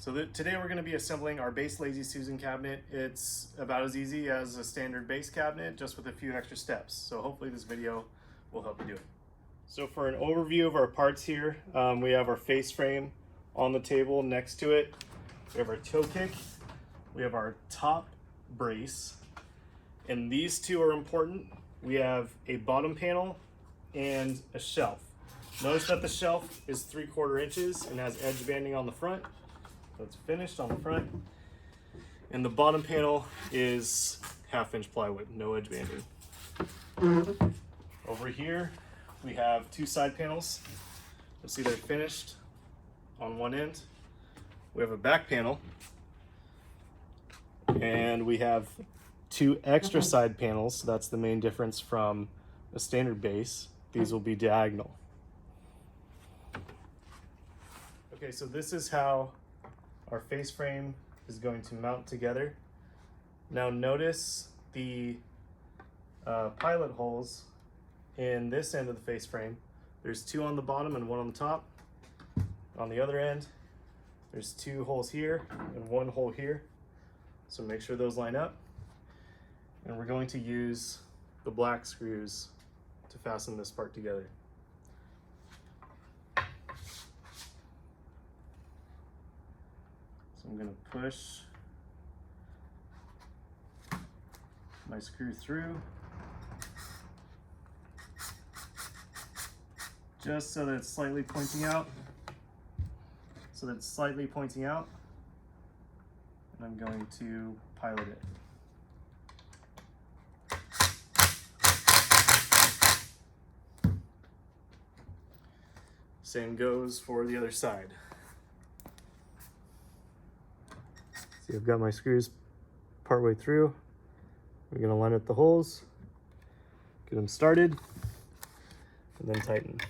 Today we're going to be assembling our base Lazy Susan cabinet. It's about as easy as a standard base cabinet, just with a few extra steps. So hopefully this video will help you do it. So for an overview of our parts here, we have our face frame on the table next to it. We have our toe kick. We have our top brace. And these two are important. We have a bottom panel and a shelf. Notice that the shelf is 3/4 inches and has edge banding on the front. That's finished on the front. And the bottom panel is 1/2 inch plywood, no edge banding. Over here, we have two side panels. You'll see they're finished on one end. We have a back panel. And we have two extra side panels. So that's the main difference from a standard base. These will be diagonal. Okay, so this is how our face frame is going to mount together. Now notice the pilot holes in this end of the face frame. There's two on the bottom and one on the top. On the other end, there's two holes here and one hole here. So make sure those line up. And we're going to use the black screws to fasten this part together. I'm going to push my screw through just so that it's slightly pointing out. And I'm going to pilot it. Same goes for the other side. See, I've got my screws partway through. We're going to line up the holes, get them started, and then tighten.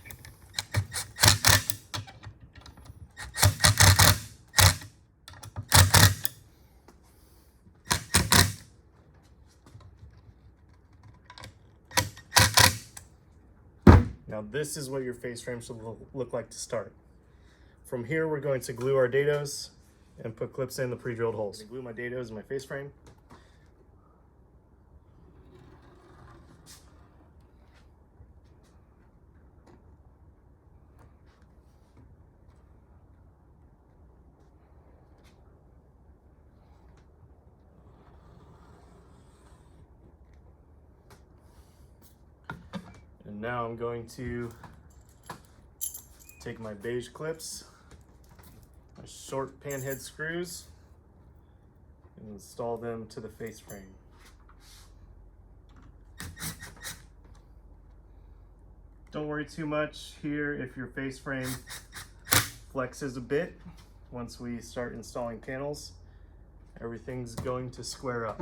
Now this is what your face frame should look like to start. From here, we're going to glue our dados and put clips in the pre-drilled holes. I'm gonna glue my dados in my face frame. And now I'm going to take my beige clips, my short panhead screws, and install them to the face frame. Don't worry too much here if your face frame flexes a bit. Once we start installing panels, everything's going to square up.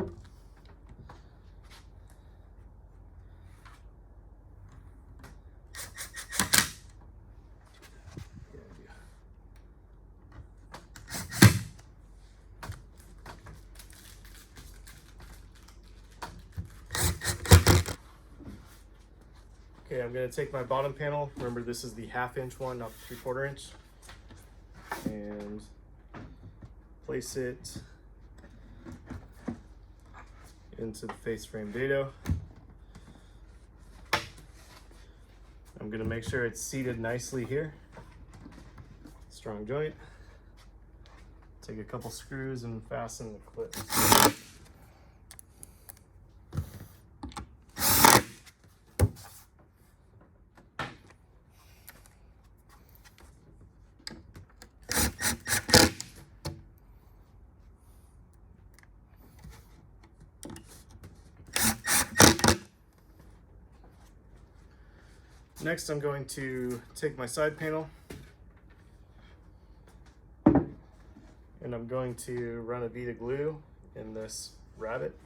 Okay, I'm going to take my bottom panel. Remember, this is the 1/2 inch one, not the 3/4 inch. And place it into the face frame dado. I'm going to make sure it's seated nicely here. Strong joint. Take a couple screws and fasten the clips. Next, I'm going to take my side panel and I'm going to run a bead of glue in this rabbet.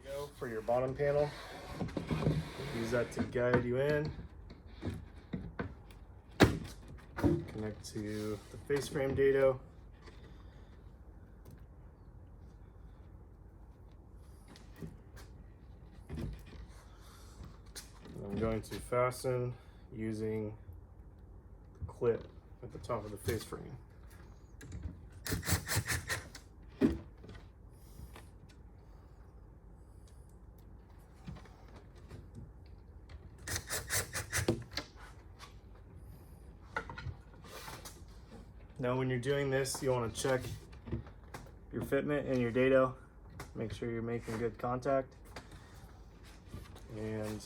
Go for your bottom panel. Use that to guide you in. Connect to the face frame dado. I'm going to fasten using the clip at the top of the face frame. Now when you're doing this, you want to check your fitment and your dado. Make sure you're making good contact. And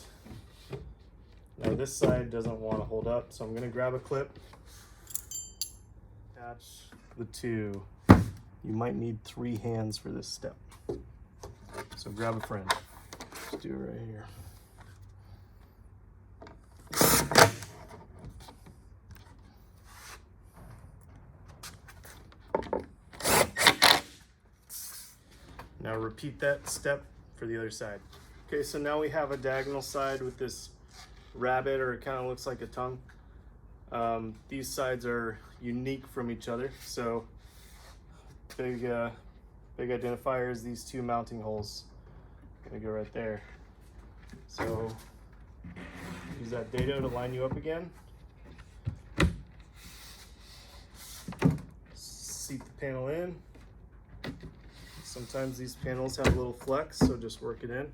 now this side doesn't want to hold up, so I'm going to grab a clip, attach the two. You might need 3 hands for this step. So grab a friend. Just do it right here. Now repeat that step for the other side. Okay, so now we have a diagonal side with this rabbit, or it kind of looks like a tongue. These sides are unique from each other, so big identifier is these 2 mounting holes. Gonna go right there. So use that dado to line you up again. Seat the panel in. Sometimes these panels have a little flex, so just work it in.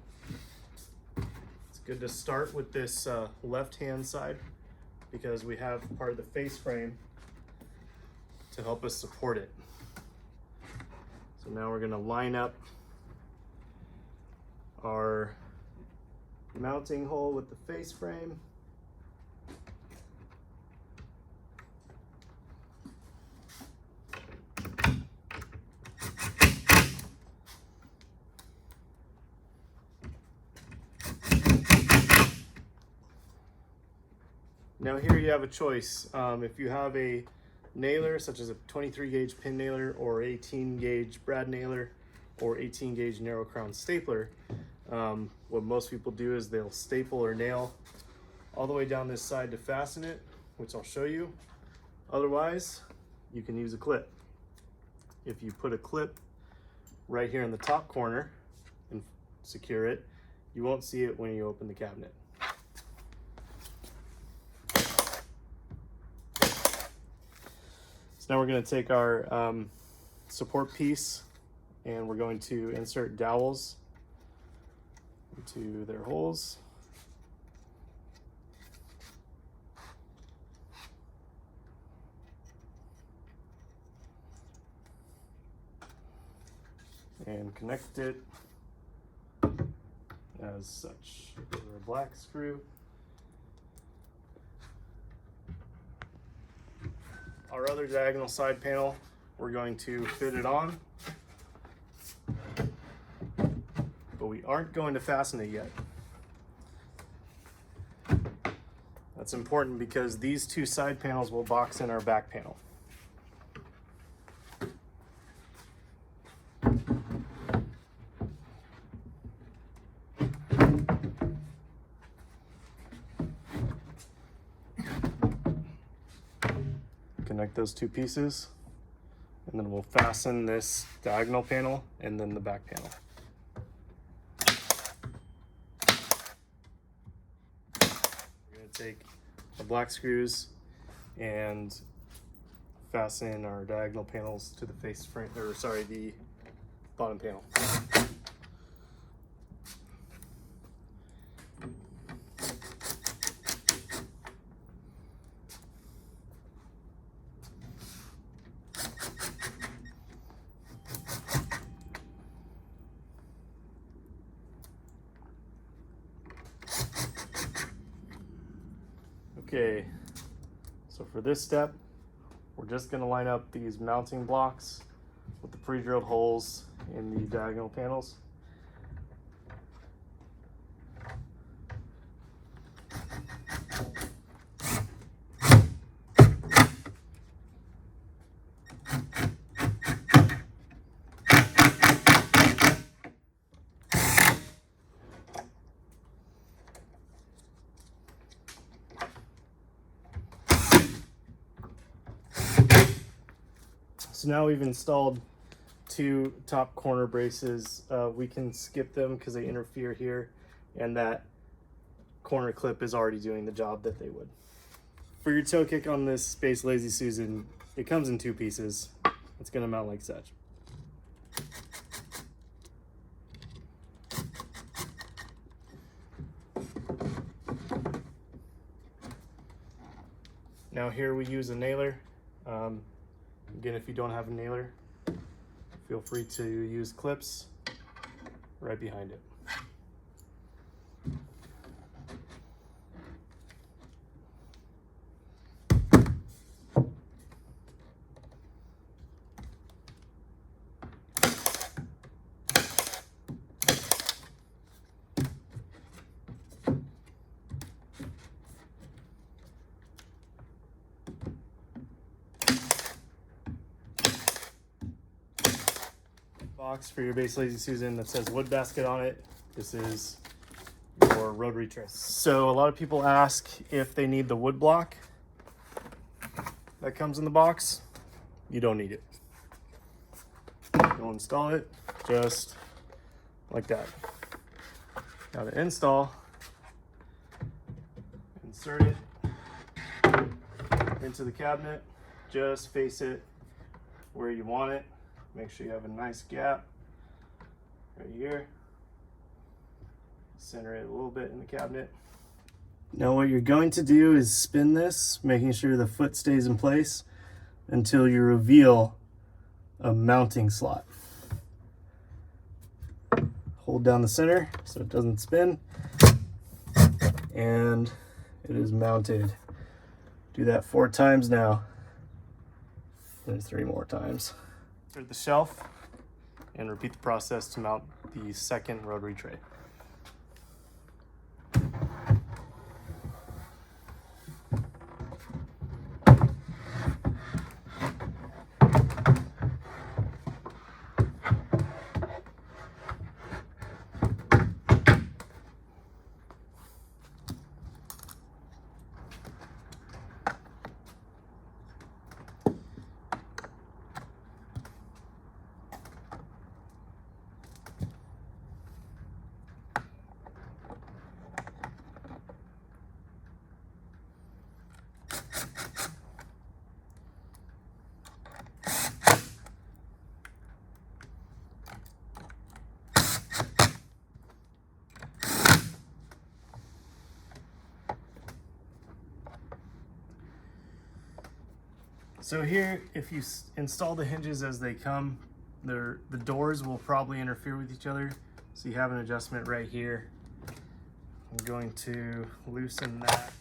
It's good to start with this left-hand side because we have part of the face frame to help us support it. So now we're going to line up our mounting hole with the face frame. Now here you have a choice. If you have a nailer, such as a 23 gauge pin nailer or 18 gauge brad nailer or 18 gauge narrow crown stapler, what most people do is they'll staple or nail all the way down this side to fasten it, which I'll show you. Otherwise, you can use a clip. If you put a clip right here in the top corner and secure it, you won't see it when you open the cabinet. Now we're going to take our support piece and we're going to insert dowels into their holes. And connect it as such with a black screw. Our other diagonal side panel, we're going to fit it on, but we aren't going to fasten it yet. That's important because these 2 side panels will box in our back panel. Connect those 2 pieces, and then we'll fasten this diagonal panel and then the back panel. We're going to take our black screws and fasten our diagonal panels to the face frame, or sorry, the bottom panel. Okay, so for this step, we're just going to line up these mounting blocks with the pre-drilled holes in the diagonal panels. So now we've installed 2 top corner braces. We can skip them because they interfere here, and that corner clip is already doing the job that they would. For your toe kick on this Space Lazy Susan, it comes in 2 pieces. It's going to mount like such. Now here we use a nailer. Again, if you don't have a nailer, feel free to use clips right behind it. Box for your Base Lazy Susan that says wood basket on it. This is your rotary tray. So a lot of people ask if they need the wood block that comes in the box. You don't need it. You'll install it just like that. Now to install, insert it into the cabinet. Just face it where you want it. Make sure you have a nice gap right here. Center it a little bit in the cabinet. Now what you're going to do is spin this, making sure the foot stays in place until you reveal a mounting slot. Hold down the center so it doesn't spin, and it is mounted. Do that 4 times now, and 3 more times. Insert the shelf and repeat the process to mount the second rotary tray. So here, if you install the hinges as they come, the doors will probably interfere with each other. So you have an adjustment right here. I'm going to loosen that